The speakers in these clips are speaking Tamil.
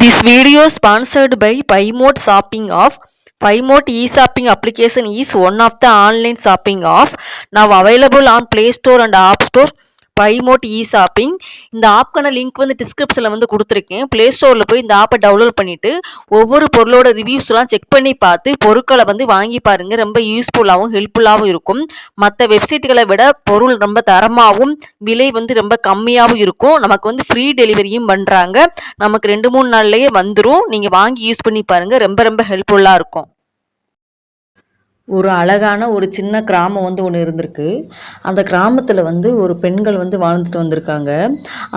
This video is sponsored by PyMode Shopping of PyMode e-shopping application is one of the online shopping app now available on Play Store and App Store. PyMode e-shopping இந்த ஆப்க்கான லிங்க் வந்து டிஸ்கிரிப்ஷனில் வந்து கொடுத்துருக்கேன். ப்ளே ஸ்டோரில் போய் இந்த ஆப்பை டவுன்லோட் பண்ணிவிட்டு ஒவ்வொரு பொருளோட ரிவ்யூஸ்லாம் செக் பண்ணி பார்த்து பொருட்களை வந்து வாங்கி பாருங்கள். ரொம்ப யூஸ்ஃபுல்லாகவும் ஹெல்ப்ஃபுல்லாகவும் இருக்கும். மற்ற வெப்சைட்டுகளை விட பொருள் ரொம்ப தரமாகவும் விலை வந்து ரொம்ப கம்மியாகவும் இருக்கும். நமக்கு வந்து ஃப்ரீ டெலிவரியும் பண்ணுறாங்க. நமக்கு 2-3 நாள்லயே வந்துரும். நீங்க வாங்கி யூஸ் பண்ணி பாருங்க. ரொம்ப ரொம்ப ஹெல்ப்ஃபுல்லா இருக்கும். ஒரு அழகான ஒரு சின்ன கிராமம் வந்து ஒன்று இருந்திருக்கு. அந்த கிராமத்தில் வந்து ஒரு பெண்கள் வந்து வாழ்ந்துட்டு வந்திருக்காங்க.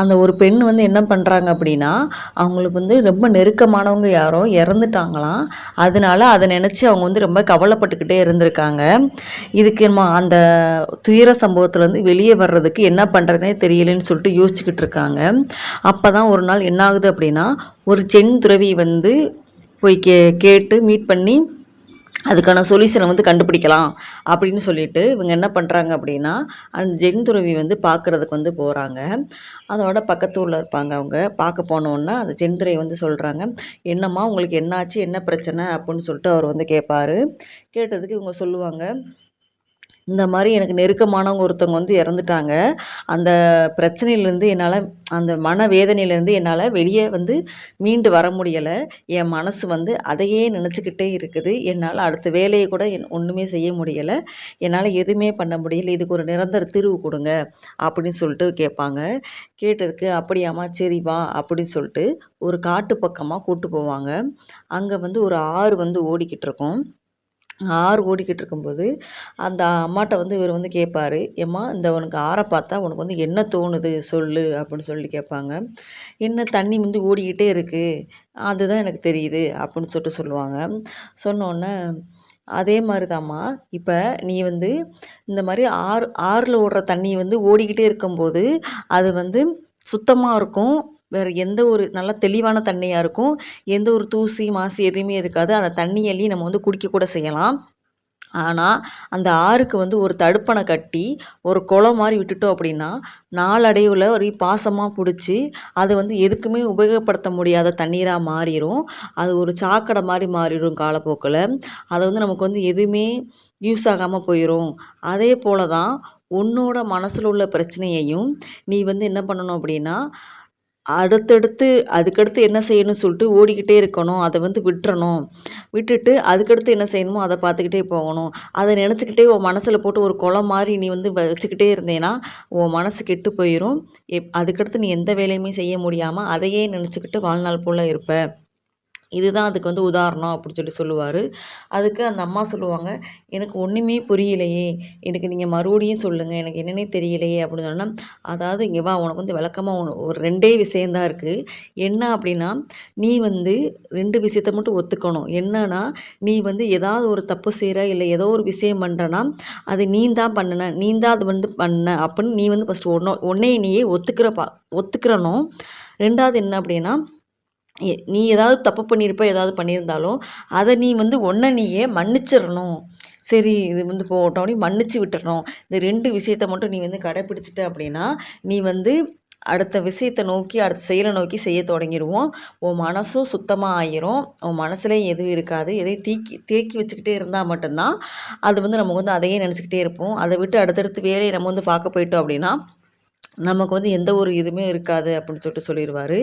அந்த ஒரு பெண் வந்து என்ன பண்ணுறாங்க அப்படின்னா, அவங்களுக்கு வந்து ரொம்ப நெருக்கமானவங்க யாரோ இறந்துட்டாங்களாம். அதனால அதை நினச்சி அவங்க வந்து ரொம்ப கவலைப்பட்டுக்கிட்டே இருந்திருக்காங்க. இதுக்கு அந்த துயர சம்பவத்துலேருந்து வெளியே வர்றதுக்கு என்ன பண்ணுறதுனே தெரியலன்னு சொல்லிட்டு யோசிச்சுக்கிட்டு இருக்காங்க. அப்போ தான் ஒரு நாள் என்ன ஆகுது அப்படின்னா, ஒரு சென் துறவி வந்து போய் கேட்டு மீட் பண்ணி அதுக்கான சொல்யூஷனை வந்து கண்டுபிடிக்கலாம் அப்படின்னு சொல்லிட்டு இவங்க என்ன பண்ணுறாங்க அப்படின்னா, அந்த ஜென் துறவி வந்து பார்க்குறதுக்கு வந்து போகிறாங்க. அதோட பக்கத்து ஊரில் இருப்பாங்க. அவங்க பார்க்க போனோன்னா அந்த ஜென் துறவி வந்து சொல்கிறாங்க, என்னம்மா உங்களுக்கு என்னாச்சு, என்ன பிரச்சனை அப்படின்னு சொல்லிட்டு அவர் வந்து கேட்பார். கேட்டதுக்கு இவங்க சொல்லுவாங்க, இந்த மாதிரி எனக்கு நெருக்கமானவங்க ஒருத்தவங்க வந்து இறந்துட்டாங்க. அந்த பிரச்சனையிலேருந்து என்னால், அந்த மனவேதனையிலேருந்து என்னால் வெளியே வந்து மீண்டு வர முடியலை. என் மனசு வந்து அதையே நினச்சிக்கிட்டே இருக்குது. என்னால் அடுத்த வேலையை கூட ஒன்றுமே செய்ய முடியலை. என்னால் எதுவுமே பண்ண முடியல. இதுக்கு ஒரு நிரந்தர தீர்வு கொடுங்க அப்படின்னு சொல்லிட்டு கேட்பாங்க. கேட்டதுக்கு அப்படியாம்மா சரி வா அப்படின்னு சொல்லிட்டு ஒரு காட்டு பக்கமாக கூட்டு போவாங்க. அங்கே வந்து ஒரு ஆறு வந்து ஓடிக்கிட்டு இருக்கும். ஆறு ஓடிக்கிட்டு இருக்கும்போது அந்த அம்மாட்ட வந்து இவர் வந்து கேட்பார், ஏம்மா இந்த உனக்கு ஆறை பார்த்தா உனக்கு வந்து என்ன தோணுது சொல்லு அப்படின்னு சொல்லி கேட்பாங்க. என்ன தண்ணி வந்து ஓடிக்கிட்டே இருக்குது, அதுதான் எனக்கு தெரியுது அப்படின்னு சொல்லிட்டு சொல்லுவாங்க. சொன்னோன்னே அதே மாதிரி தாம்மா இப்போ நீ வந்து இந்த மாதிரி ஆறில் ஓடுற தண்ணி வந்து ஓடிக்கிட்டே இருக்கும்போது அது வந்து சுத்தமாக இருக்கும். வேறு எந்த ஒரு நல்ல தெளிவான தண்ணியாக இருக்கும். எந்த ஒரு தூசி மாசு எதுவுமே இருக்காது. அந்த தண்ணியள்ளி நம்ம வந்து குடிக்கக்கூட செய்யலாம். ஆனால் அந்த ஆறுக்கு வந்து ஒரு தடுப்பணை கட்டி ஒரு குளம் மாதிரி விட்டுட்டோம் அப்படின்னா நாளடைவில் ஒரு பாசமாக பிடிச்சி அது வந்து எதுக்குமே உபயோகப்படுத்த முடியாத தண்ணீராக மாறிடும். அது ஒரு சாக்கடை மாதிரி மாறிடும் காலப்போக்கில். அதை வந்து நமக்கு வந்து எதுவுமே யூஸ் ஆகாமல் போயிடும். அதே போல தான் உன்னோட மனசில் உள்ள பிரச்சனையையும் நீ வந்து என்ன பண்ணணும் அப்படின்னா, அடுத்தடுத்து அதுக்கடுத்து என்ன செய்யணும்னு சொல்லிட்டு ஓடிக்கிட்டே இருக்கணும். அதை வந்து விட்டுறணும். விட்டுட்டு அதுக்கடுத்து என்ன செய்யணுமோ அதை பார்த்துக்கிட்டே போகணும். அதை நினச்சிக்கிட்டே உன் மனசில் போட்டு ஒரு குளம் மாதிரி நீ வந்து வச்சுக்கிட்டே இருந்தேன்னா உன் மனசு கெட்டு போயிடும். அதுக்கடுத்து நீ எந்த வேலையுமே செய்ய முடியாமல் அதையே நினச்சிக்கிட்டு வாழ்நாள் போல் இருப்ப. இதுதான் அதுக்கு வந்து உதாரணம் அப்படின்னு சொல்லி சொல்லுவார். அதுக்கு அந்த அம்மா சொல்லுவாங்க, எனக்கு ஒன்றுமே புரியலையே, எனக்கு நீங்கள் மறுபடியும் சொல்லுங்கள், எனக்கு என்னன்னே தெரியலையே அப்படின்னு சொன்னால், அதாவது இங்கே வா உனக்கு வந்து விளக்கமாக ஒரு 2 விஷயந்தான் இருக்குது. என்ன அப்படின்னா, நீ வந்து 2 விஷயத்த மட்டும் ஒத்துக்கணும். என்னன்னா, நீ வந்து ஏதாவது ஒரு தப்பு செய்கிற இல்லை ஏதோ ஒரு விஷயம் பண்ணுறனா அது நீ தான் பண்ணின, நீ தான் அது வந்து பண்ண அப்படின்னு நீ வந்து ஃபஸ்ட்டு உன்னைய நீயே ஒத்துக்கிறணும். 2வது என்ன அப்படின்னா, நீ ஏதாவது தப்பு பண்ணியிருப்ப, ஏதாவது பண்ணியிருந்தாலும் அதை நீ வந்து நீயே மன்னிச்சிடணும். சரி இது வந்து போகட்டும் அப்படின்னு மன்னிச்சு விட்டுறணும். இந்த 2 விஷயத்த மட்டும் நீ வந்து கடைப்பிடிச்சிட்ட அப்படின்னா நீ வந்து அடுத்த விஷயத்தை நோக்கி அடுத்த செயலை நோக்கி செய்ய தொடங்கிடுவோம். உன் மனசும் சுத்தமாக ஆயிரும். உன் மனசுலேயும் எதுவும் இருக்காது. எதையும் தேக்கி வச்சுக்கிட்டே இருந்தால் மட்டும்தான் அது வந்து நமக்கு வந்து அதையே நினச்சிக்கிட்டே இருப்போம். அதை விட்டு அடுத்தடுத்து வேலையை நம்ம வந்து பார்க்க போயிட்டோம் அப்படின்னா நமக்கு வந்து எந்த ஒரு இதுவுமே இருக்காது அப்படின்னு சொல்லிட்டு சொல்லிடுவார்.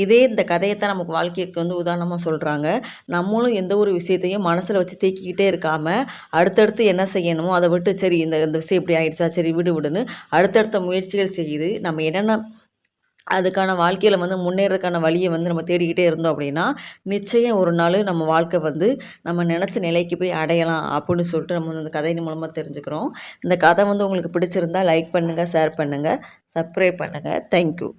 இதே இந்த கதையத்தான் நமக்கு வாழ்க்கைக்கு வந்து உதாரணமாக சொல்கிறாங்க. நம்மளும் எந்த ஒரு விஷயத்தையும் மனசில் வச்சு தேக்கிக்கிட்டே இருக்காமல் அடுத்தடுத்து என்ன செய்யணுமோ அதை விட்டு சரி இந்த இந்த விஷயம் இப்படி ஆயிடுச்சா சரி விடுன்னு அடுத்தடுத்த முயற்சிகள் செய்யுது. நம்ம என்னென்ன அதுக்கான வாழ்க்கையில் வந்து முன்னேறதுக்கான வழியை வந்து நம்ம தேடிக்கிட்டே இருந்தோம் அப்படின்னா நிச்சயம் ஒரு நாள் நம்ம வாழ்க்கை வந்து நம்ம நினச்ச நிலைக்கு போய் அடையலாம் அப்படின்னு சொல்லிட்டு நம்ம இந்த கதையின் மூலமாக தெரிஞ்சுக்கிறோம். இந்த கதை வந்து உங்களுக்கு பிடிச்சிருந்தா லைக் பண்ணுங்கள், ஷேர் பண்ணுங்கள், சப்ஸ்கிரைப் பண்ணுங்கள். தேங்க்யூ.